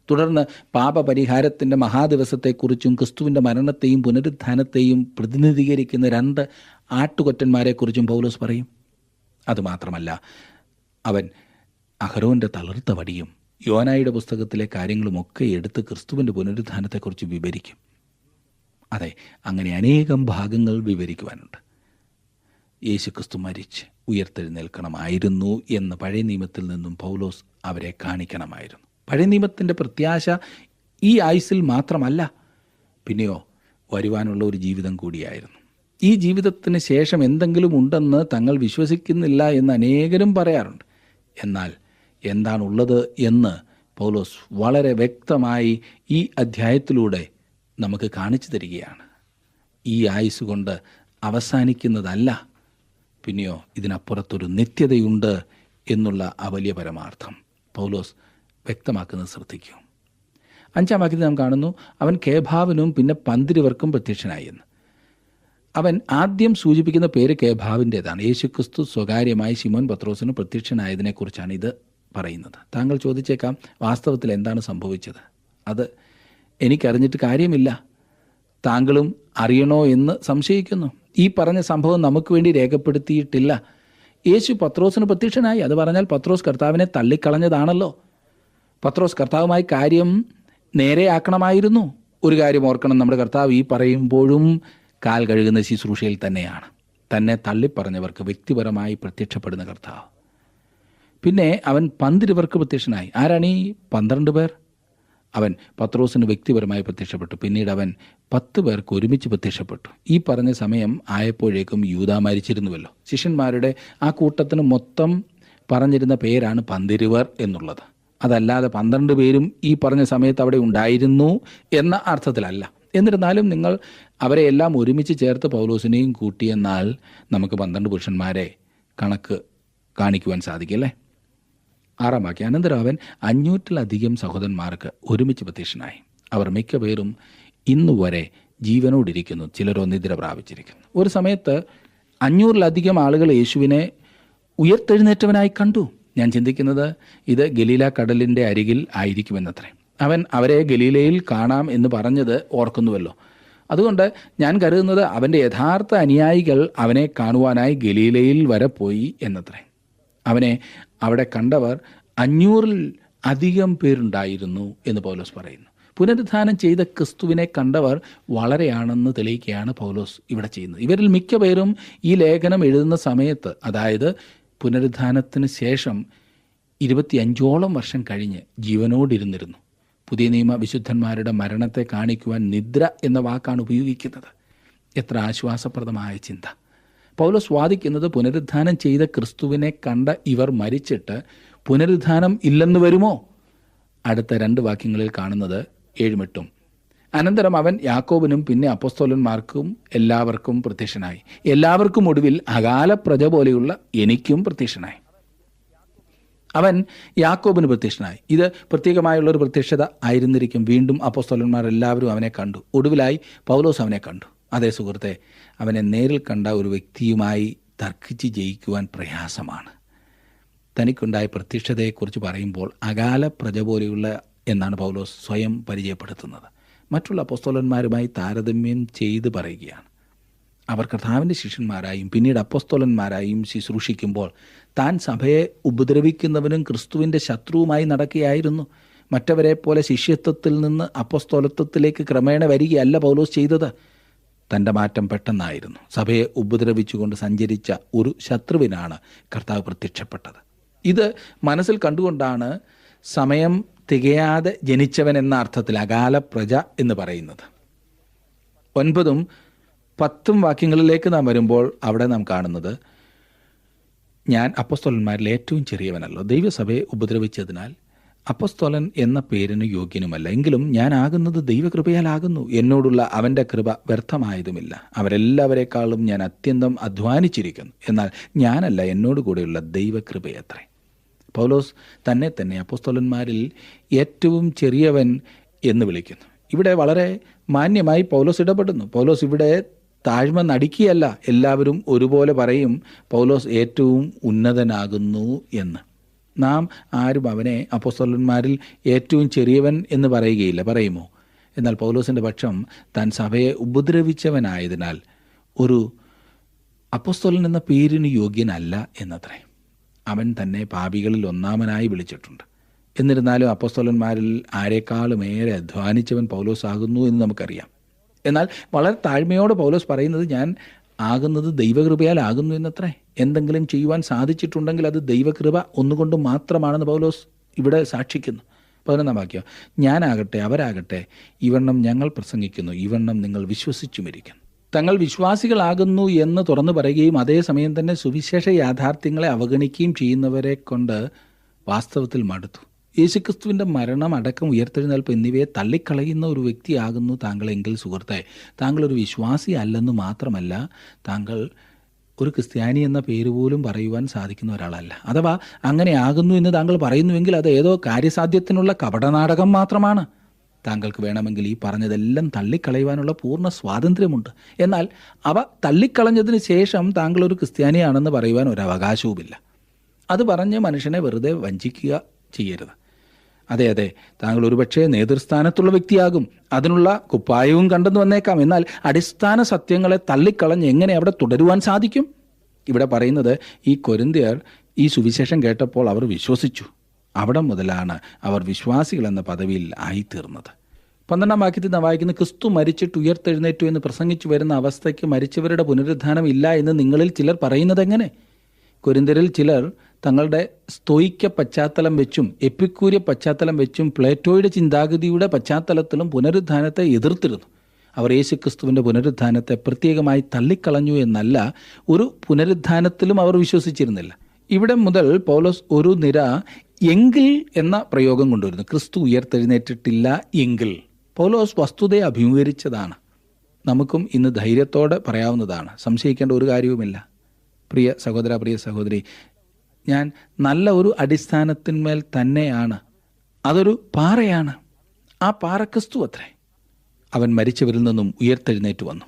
B: തുടർന്ന് പാപപരിഹാരത്തിൻ്റെ മഹാദിവസത്തെക്കുറിച്ചും ക്രിസ്തുവിൻ്റെ മരണത്തെയും പുനരുദ്ധാനത്തെയും പ്രതിനിധീകരിക്കുന്ന 2 ആട്ടുകൊറ്റന്മാരെക്കുറിച്ചും പൗലോസ് പറയും. അതുമാത്രമല്ല, അവൻ അഹരോൻ്റെ തളിർത്ത വടിയും യോനായുടെ പുസ്തകത്തിലെ കാര്യങ്ങളുമൊക്കെ എടുത്ത് ക്രിസ്തുവിൻ്റെ പുനരുദ്ധാനത്തെക്കുറിച്ച് വിവരിക്കും. അതെ, അങ്ങനെ അനേകം ഭാഗങ്ങൾ വിവരിക്കുവാനുണ്ട്. യേശുക്രിസ്തു മരിച്ച് ഉയർത്തെഴുന്നേൽക്കണമായിരുന്നു എന്ന് പഴയ നിയമത്തിൽ നിന്നും പൗലോസ് അവരെ കാണിക്കണമായിരുന്നു. പഴയ നിയമത്തിൻ്റെ പ്രത്യാശ ഈ ആയുസ്സിൽ മാത്രമല്ല, പിന്നെയോ വരുവാനുള്ള ഒരു ജീവിതം കൂടിയായിരുന്നു. ഈ ജീവിതത്തിന് ശേഷം എന്തെങ്കിലും ഉണ്ടെന്ന് തങ്ങൾ വിശ്വസിക്കുന്നില്ല എന്ന് അനേകരും പറയാറുണ്ട്. എന്നാൽ എന്താണുള്ളത് എന്ന് പൗലോസ് വളരെ വ്യക്തമായി ഈ അധ്യായത്തിലൂടെ നമുക്ക് കാണിച്ചു തരികയാണ്. ഈ ആയുസ് കൊണ്ട് അവസാനിക്കുന്നതല്ല, പിന്നെയോ ഇതിനപ്പുറത്തൊരു നിത്യതയുണ്ട് എന്നുള്ള ആ വലിയ പരമാർത്ഥം പൗലോസ് വ്യക്തമാക്കുന്നത് ശ്രദ്ധിക്കൂ. 5-ാം വാക്യത്തിൽ നാം കാണുന്നു, അവൻ കേഭാവിനും പിന്നെ 12 പ്രത്യക്ഷനായി എന്ന്. അവൻ ആദ്യം സൂചിപ്പിക്കുന്ന പേര് കേഭാവിൻ്റേതാണ്. യേശുക്രിസ്തു സ്വകാര്യമായി ശിമോൻ പത്രോസിന് പ്രത്യക്ഷനായതിനെക്കുറിച്ചാണ് ഇത് പറയുന്നത്. താങ്കൾ ചോദിച്ചേക്കാം, വാസ്തവത്തിൽ എന്താണ് സംഭവിച്ചത്? അത് എനിക്കറിഞ്ഞിട്ട് കാര്യമില്ല, താങ്കളും അറിയണോ എന്ന് സംശയിക്കുന്നു. ഈ പറഞ്ഞ സംഭവം നമുക്ക് വേണ്ടി രേഖപ്പെടുത്തിയിട്ടില്ല. യേശു പത്രോസിന് പ്രത്യക്ഷനായി. അത് പറഞ്ഞാൽ പത്രോസ് കർത്താവിനെ തള്ളിക്കളഞ്ഞതാണല്ലോ. പത്രോസ് കർത്താവുമായി കാര്യം നേരെയാക്കണമായിരുന്നു. ഒരു കാര്യം ഓർക്കണം, നമ്മുടെ കർത്താവ് ഈ പറയുമ്പോഴും കാൽ കഴുകുന്ന ശുശ്രൂഷയിൽ തന്നെയാണ്. തന്നെ തള്ളിപ്പറഞ്ഞവർക്ക് വ്യക്തിപരമായി പ്രത്യക്ഷപ്പെടുന്ന കർത്താവ്. പിന്നെ അവൻ 12 പ്രത്യക്ഷനായി. ആരാണ് ഈ 12 പേർ? അവൻ പത്രോസിന് വ്യക്തിപരമായി പ്രത്യക്ഷപ്പെട്ടു. പിന്നീട് അവൻ 10 പേർക്ക് ഒരുമിച്ച് പ്രത്യക്ഷപ്പെട്ടു. ഈ പറഞ്ഞ സമയം ആയപ്പോഴേക്കും യൂദാ മരിച്ചിരുന്നുവല്ലോ. ശിഷ്യന്മാരുടെ ആ കൂട്ടത്തിന് മൊത്തം പറഞ്ഞിരുന്ന പേരാണ് 12 എന്നുള്ളത്. അതല്ലാതെ 12 പേരും ഈ പറഞ്ഞ സമയത്ത് അവിടെ ഉണ്ടായിരുന്നു എന്ന അർത്ഥത്തിലല്ല. എന്നിരുന്നാലും നിങ്ങൾ അവരെ എല്ലാം ഒരുമിച്ച് ചേർത്ത് പൗലോസിനെയും കൂട്ടിയെന്നാൽ നമുക്ക് 12 പുരുഷന്മാരെ കണക്ക് കാണിക്കുവാൻ സാധിക്കല്ലേ. 6-ാം വാക്യം, അനന്തരം അവൻ 500-ലധികം സഹോദരന്മാർക്ക് ഒരുമിച്ച് പ്രത്യക്ഷനായി. അവർ മിക്കപേരും ഇന്നുവരെ ജീവനോടിരിക്കുന്നു, ചിലരോ നിദ്ര പ്രാപിച്ചിരിക്കുന്നു. ഒരു സമയത്ത് 500-ലധികം ആളുകൾ യേശുവിനെ ഉയർത്തെഴുന്നേറ്റവനായി കണ്ടു. ഞാൻ ചിന്തിക്കുന്നത് ഇത് ഗലീല കടലിൻ്റെ അരികിൽ ആയിരിക്കുമെന്നത്രേ. അവൻ അവരെ ഗലീലയിൽ കാണാം എന്ന് പറഞ്ഞത് ഓർക്കുന്നുവല്ലോ. അതുകൊണ്ട് ഞാൻ കരുതുന്നത് അവൻ്റെ യഥാർത്ഥ അനുയായികൾ അവനെ കാണുവാനായി ഗലീലയിൽ വരെ പോയി എന്നത്രേ. അവനെ അവിടെ കണ്ടവർ 500-ൽ-അധികം പേരുണ്ടായിരുന്നു എന്ന് പൗലോസ് പറയുന്നു. പുനരുദ്ധാനം ചെയ്ത ക്രിസ്തുവിനെ കണ്ടവർ വളരെയാണെന്ന് തെളിയിക്കുകയാണ് പൗലോസ് ഇവിടെ ചെയ്യുന്നത്. ഇവരിൽ മിക്ക പേരും ഈ ലേഖനം എഴുതുന്ന സമയത്ത്, അതായത് പുനരുദ്ധാനത്തിന് ശേഷം 25ഓളം വർഷം കഴിഞ്ഞ് ജീവനോടിരുന്നിരുന്നു. പുതിയ നിയമ വിശുദ്ധന്മാരുടെ മരണത്തെ കാണിക്കുവാൻ നിദ്ര എന്ന വാക്കാണ് ഉപയോഗിക്കുന്നത്. എത്ര ആശ്വാസപ്രദമായ ചിന്ത. പൗലോസ് വാദിക്കുന്നത് പുനരുദ്ധാനം ചെയ്ത ക്രിസ്തുവിനെ കണ്ട ഇവർ മരിച്ചിട്ട് പുനരുദ്ധാനം ഇല്ലെന്ന് വരുമോ? അടുത്ത 2 വാക്യങ്ങളിൽ കാണുന്നത് 7-8. അനന്തരം അവൻ യാക്കോബിനും പിന്നെ അപ്പോസ്തലന്മാർക്കും എല്ലാവർക്കും പ്രത്യക്ഷനായി. എല്ലാവർക്കും ഒടുവിൽ അകാല പ്രജ പോലെയുള്ള എനിക്കും പ്രത്യക്ഷനായി. അവൻ യാക്കോബിന് പ്രത്യക്ഷനായി. ഇത് പ്രത്യേകമായുള്ളൊരു പ്രത്യക്ഷത ആയിരുന്നിരിക്കും. വീണ്ടും അപ്പോസ്തലന്മാർ എല്ലാവരും അവനെ കണ്ടു. ഒടുവിലായി പൗലോസ് അവനെ കണ്ടു. അതേ സുഹൃത്തെ, അവനെ നേരിൽ കണ്ട ഒരു വ്യക്തിയുമായി തർക്കിച്ച് ജയിക്കുവാൻ പ്രയാസമാണ്. തനിക്കുണ്ടായ പ്രത്യക്ഷതയെക്കുറിച്ച് പറയുമ്പോൾ അകാല പ്രജ പോലെയുള്ള എന്നാണ് പൗലോസ് സ്വയം പരിചയപ്പെടുത്തുന്നത്. മറ്റുള്ള അപ്പോസ്തലന്മാരുമായി താരതമ്യം ചെയ്ത് പറയുകയാണ്. അവർ കർത്താവിൻ്റെ ശിഷ്യന്മാരായും പിന്നീട് അപ്പോസ്തലന്മാരായും ശുശ്രൂഷിക്കുമ്പോൾ താൻ സഭയെ ഉപദ്രവിക്കുന്നവനും ക്രിസ്തുവിൻ്റെ ശത്രുവുമായി നടക്കുകയായിരുന്നു. മറ്റവരെ പോലെ ശിഷ്യത്വത്തിൽ നിന്ന് അപ്പോസ്തലത്വത്തിലേക്ക് ക്രമേണ വരികയല്ല പൗലോസ് ചെയ്തത്. തൻ്റെ മാറ്റം പെട്ടെന്നായിരുന്നു. സഭയെ ഉപദ്രവിച്ചുകൊണ്ട് സഞ്ചരിച്ച ഒരു ശത്രുവിനാണ് കർത്താവ് പ്രത്യക്ഷപ്പെട്ടത്. ഇത് മനസ്സിൽ കണ്ടുകൊണ്ടാണ് സമയം തികയാതെ ജനിച്ചവൻ എന്ന അർത്ഥത്തിൽ അകാല പ്രജ എന്ന് പറയുന്നത്. 9-ഉം 10-ഉം വാക്യങ്ങളിലേക്ക് നാം വരുമ്പോൾ അവിടെ നാം കാണുന്നത്, ഞാൻ അപ്പോസ്തലന്മാരിൽ ഏറ്റവും ചെറിയവനല്ലോ, ദൈവസഭയെ ഉപദ്രവിച്ചതിനാൽ അപ്പോസ്തലൻ എന്ന പേരിന് യോഗ്യനുമല്ല, എങ്കിലും ഞാൻ ആകുന്നത് ദൈവകൃപയാലാകുന്നു. എന്നോടുള്ള അവൻ്റെ കൃപ വ്യർത്ഥമായതുമില്ല. അവരെല്ലാവരെക്കാളും ഞാൻ അത്യന്തം അധ്വാനിച്ചിരിക്കുന്നു. എന്നാൽ ഞാനല്ല, എന്നോട് കൂടെയുള്ള ദൈവകൃപയത്രേ. പൗലോസ് തന്നെ തന്നെ അപ്പോസ്തലന്മാരിൽ ഏറ്റവും ചെറിയവൻ എന്ന് വിളിക്കുന്നു. ഇവിടെ വളരെ മാന്യമായി പൗലോസ് ഇടപെടുന്നു. പൗലോസ് ഇവിടെ താഴ്മ നടിക്കുകയല്ല. എല്ലാവരും ഒരുപോലെ പറയും പൗലോസ് ഏറ്റവും ഉന്നതനാകുന്നു എന്ന്. നാം ആരും അവനെ അപ്പോസ്തലന്മാരിൽ ഏറ്റവും ചെറിയവൻ എന്ന് പറയുകയില്ല. പറയുമോ? എന്നാൽ പൗലോസിൻ്റെ പക്ഷം താൻ സഭയെ ഉപദ്രവിച്ചവനായതിനാൽ ഒരു അപ്പോസ്തലൻ എന്ന പേരിന് യോഗ്യനല്ല എന്നത്രേ. അവൻ തന്നെ പാപികളിൽ ഒന്നാമനായി വിളിച്ചിട്ടുണ്ട്. എന്നിരുന്നാലും അപ്പോസ്തലന്മാരിൽ ആരെക്കാളും ഏറെ അധ്വാനിച്ചവൻ പൗലോസ് ആകുന്നു എന്ന് നമുക്കറിയാം. എന്നാൽ വളരെ താഴ്മയോടെ പൗലോസ് പറയുന്നത് ഞാൻ ആകുന്നത് ദൈവകൃപയാൽ ആകുന്നു എന്നത്രേ. എന്തെങ്കിലും ചെയ്യുവാൻ സാധിച്ചിട്ടുണ്ടെങ്കിൽ അത് ദൈവകൃപ ഒന്നുകൊണ്ട് മാത്രമാണെന്ന് പൗലോസ് ഇവിടെ സാക്ഷിക്കുന്നു. 11-ാം വാക്യം, ഞാനാകട്ടെ അവരാകട്ടെ ഇവണ്ണം ഞങ്ങൾ പ്രസംഗിക്കുന്നു, ഇവണ്ണം നിങ്ങൾ വിശ്വസിച്ചുമിരിക്കുന്നു. തങ്ങൾ വിശ്വാസികളാകുന്നു എന്ന് തുറന്നു പറയുകയും അതേസമയം തന്നെ സുവിശേഷ യാഥാർത്ഥ്യങ്ങളെ അവഗണിക്കുകയും ചെയ്യുന്നവരെ കൊണ്ട് വാസ്തവത്തിൽ മടുത്തു. യേശുക്രിസ്തുവിൻ്റെ മരണം, അടക്കം, ഉയർത്തെഴുന്നേൽപ്പ് എന്നിവയെ തള്ളിക്കളയുന്ന ഒരു വ്യക്തിയാകുന്നു താങ്കളെങ്കിൽ സുഹൃത്തെ, താങ്കളൊരു വിശ്വാസി അല്ലെന്ന് മാത്രമല്ല, താങ്കൾ ഒരു ക്രിസ്ത്യാനി എന്ന പേര് പോലും പറയുവാൻ സാധിക്കുന്ന ഒരാളല്ല. അഥവാ അങ്ങനെ ആകുന്നു എന്ന് താങ്കൾ പറയുന്നുവെങ്കിൽ അത് ഏതോ കാര്യസാധ്യത്തിനുള്ള കപടനാടകം മാത്രമാണ്. താങ്കൾക്ക് വേണമെങ്കിൽ ഈ പറഞ്ഞതെല്ലാം തള്ളിക്കളയുവാനുള്ള പൂർണ്ണ സ്വാതന്ത്ര്യമുണ്ട്. എന്നാൽ അവ തള്ളിക്കളഞ്ഞതിന് ശേഷം താങ്കൾ ഒരു ക്രിസ്ത്യാനിയാണെന്ന് പറയുവാൻ ഒരു അവകാശവുമില്ല. അത് പറഞ്ഞ് മനുഷ്യനെ വെറുതെ വഞ്ചിക്കുക ചെയ്യരുത്. അതെ, താങ്കൾ ഒരുപക്ഷെ നേതൃസ്ഥാനത്തുള്ള വ്യക്തിയാകും, അതിനുള്ള കുപ്പായവും കണ്ടെന്ന് വന്നേക്കാം. എന്നാൽ അടിസ്ഥാന സത്യങ്ങളെ തള്ളിക്കളഞ്ഞ് എങ്ങനെ അവിടെ തുടരുവാൻ സാധിക്കും? ഇവിടെ പറയുന്നത് ഈ കൊരിന്ത്യർ ഈ സുവിശേഷം കേട്ടപ്പോൾ അവർ വിശ്വസിച്ചു. അവിടെ മുതലാണ് അവർ വിശ്വാസികൾ എന്ന പദവിയിൽ ആയിത്തീർന്നത്. 12-ാം വാക്യത്തിൽ നാം വായിക്കുന്ന, ക്രിസ്തു മരിച്ചിട്ട് ഉയർത്തെഴുന്നേറ്റു എന്ന് പ്രസംഗിച്ചു വരുന്ന അവസ്ഥയ്ക്ക് മരിച്ചവരുടെ പുനരുദ്ധാനം ഇല്ല എന്ന് നിങ്ങളിൽ ചിലർ പറയുന്നത് എങ്ങനെ? കൊരിന്ത്യരിൽ ചിലർ തങ്ങളുടെ സ്തോയിക്ക പശ്ചാത്തലം വെച്ചും എപ്പിക്കൂര്യ പശ്ചാത്തലം വെച്ചും പ്ലേറ്റോയുടെ ചിന്താഗതിയുടെ പശ്ചാത്തലത്തിലും പുനരുദ്ധാനത്തെ എതിർത്തിരുന്നു. അവർ യേശുക്രിസ്തുവിൻ്റെ പുനരുദ്ധാനത്തെ പ്രത്യേകമായി തള്ളിക്കളഞ്ഞു എന്നല്ല, ഒരു പുനരുദ്ധാനത്തിലും അവർ വിശ്വസിച്ചിരുന്നില്ല. ഇവിടെ മുതൽ പൗലോസ് ഒരു നിര എങ്കിൽ എന്ന പ്രയോഗം കൊണ്ടുവരുന്നു. ക്രിസ്തു ഉയർത്തെഴുന്നേറ്റിട്ടില്ല എങ്കിൽ. പൗലോസ് വസ്തുതയെ അഭിമുഖീകരിച്ചതാണ്. നമുക്കും ഇന്ന് ധൈര്യത്തോടെ പറയാവുന്നതാണ്, സംശയിക്കേണ്ട ഒരു കാര്യവുമില്ല. പ്രിയ സഹോദര, പ്രിയ സഹോദരി, ഞാൻ നല്ല ഒരു അടിസ്ഥാനത്തിന്മേൽ തന്നെയാണ്. അതൊരു പാറയാണ്. ആ പാറ ക്രിസ്തു അത്രേ. അവൻ മരിച്ചവരിൽ നിന്നും ഉയർത്തെഴുന്നേറ്റ് വന്നു.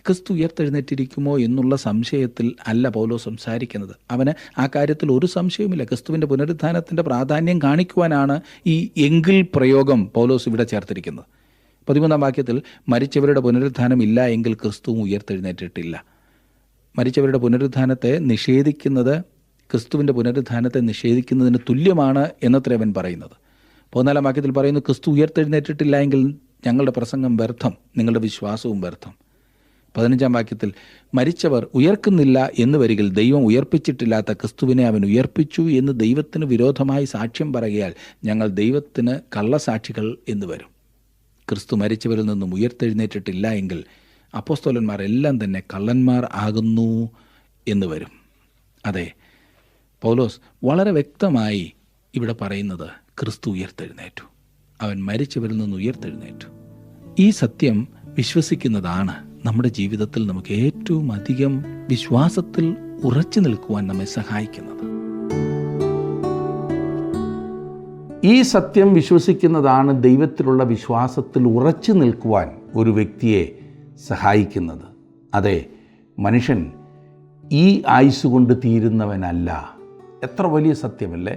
B: ക്രിസ്തു ഉയർത്തെഴുന്നേറ്റിരിക്കുമോ എന്നുള്ള സംശയത്തിൽ അല്ല പൗലോസ് സംസാരിക്കുന്നത്. അവന് ആ കാര്യത്തിൽ ഒരു സംശയവുമില്ല. ക്രിസ്തുവിൻ്റെ പുനരുദ്ധാനത്തിൻ്റെ പ്രാധാന്യം കാണിക്കുവാനാണ് ഈ എങ്കിൽ പ്രയോഗം പൗലോസ് ഇവിടെ ചേർത്തിരിക്കുന്നത്. 13-ാം വാക്യത്തിൽ, മരിച്ചവരുടെ പുനരുദ്ധാനം ഇല്ല എങ്കിൽ ക്രിസ്തുവും ഉയർത്തെഴുന്നേറ്റിട്ടില്ല. മരിച്ചവരുടെ പുനരുദ്ധാനത്തെ നിഷേധിക്കുന്നത് ക്രിസ്തുവിൻ്റെ പുനരുദ്ധാനത്തെ നിഷേധിക്കുന്നതിന് തുല്യമാണ് എന്നത്രേ അവൻ പറയുന്നത്. 14-ാം വാക്യത്തിൽ പറയുന്നു, ക്രിസ്തു ഉയർത്തെഴുന്നേറ്റിട്ടില്ല എങ്കിൽ ഞങ്ങളുടെ പ്രസംഗം വ്യർത്ഥം, നിങ്ങളുടെ വിശ്വാസവും വ്യർത്ഥം. 15-ാം വാക്യത്തിൽ, മരിച്ചവർ ഉയർക്കുന്നില്ല എന്ന് വരികിൽ ദൈവം ഉയർപ്പിച്ചിട്ടില്ലാത്ത ക്രിസ്തുവിനെ അവൻ ഉയർപ്പിച്ചു എന്ന് ദൈവത്തിന് വിരോധമായി സാക്ഷ്യം പറയുകയാൽ ഞങ്ങൾ ദൈവത്തിന് കള്ളസാക്ഷികൾ എന്ന് വരും. ക്രിസ്തു മരിച്ചവരിൽ നിന്നും ഉയർത്തെഴുന്നേറ്റിട്ടില്ല എങ്കിൽ അപ്പോസ്തലന്മാർ എല്ലാം തന്നെ കള്ളന്മാർ ആകുന്നു എന്ന് വരും. അതെ, പൗലോസ് വളരെ വ്യക്തമായി ഇവിടെ പറയുന്നത് ക്രിസ്തു ഉയർത്തെഴുന്നേറ്റു, അവൻ മരിച്ചവരിൽ നിന്ന് ഉയർത്തെഴുന്നേറ്റു. ഈ സത്യം വിശ്വസിക്കുന്നതാണ് നമ്മുടെ ജീവിതത്തിൽ നമുക്ക് ഏറ്റവും അധികം വിശ്വാസത്തിൽ ഉറച്ചു നിൽക്കുവാൻ നമ്മെ സഹായിക്കുന്നത്.
A: ഈ സത്യം വിശ്വസിക്കുന്നതാണ് ദൈവത്തിലുള്ള വിശ്വാസത്തിൽ ഉറച്ചു നിൽക്കുവാൻ ഒരു വ്യക്തിയെ സഹായിക്കുന്നത്. അതെ, മനുഷ്യൻ ഈ ആയുസ് കൊണ്ട് തീരുന്നവനല്ല. എത്ര വലിയ സത്യമല്ലേ!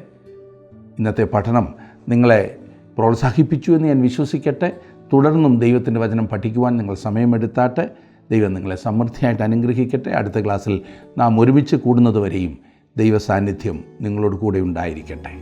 A: ഇന്നത്തെ പഠനം നിങ്ങളെ പ്രോത്സാഹിപ്പിച്ചു എന്ന് ഞാൻ വിശ്വസിക്കട്ടെ. തുടർന്നും ദൈവത്തിൻ്റെ വചനം പഠിക്കുവാൻ നിങ്ങൾ സമയമെടുത്താട്ടെ. ദൈവം നിങ്ങളെ സമൃദ്ധിയായിട്ട് അനുഗ്രഹിക്കട്ടെ. അടുത്ത ക്ലാസ്സിൽ നാം ഒരുമിച്ച് കൂടുന്നതുവരെയും ദൈവ സാന്നിധ്യം നിങ്ങളോട് കൂടെ ഉണ്ടായിരിക്കട്ടെ.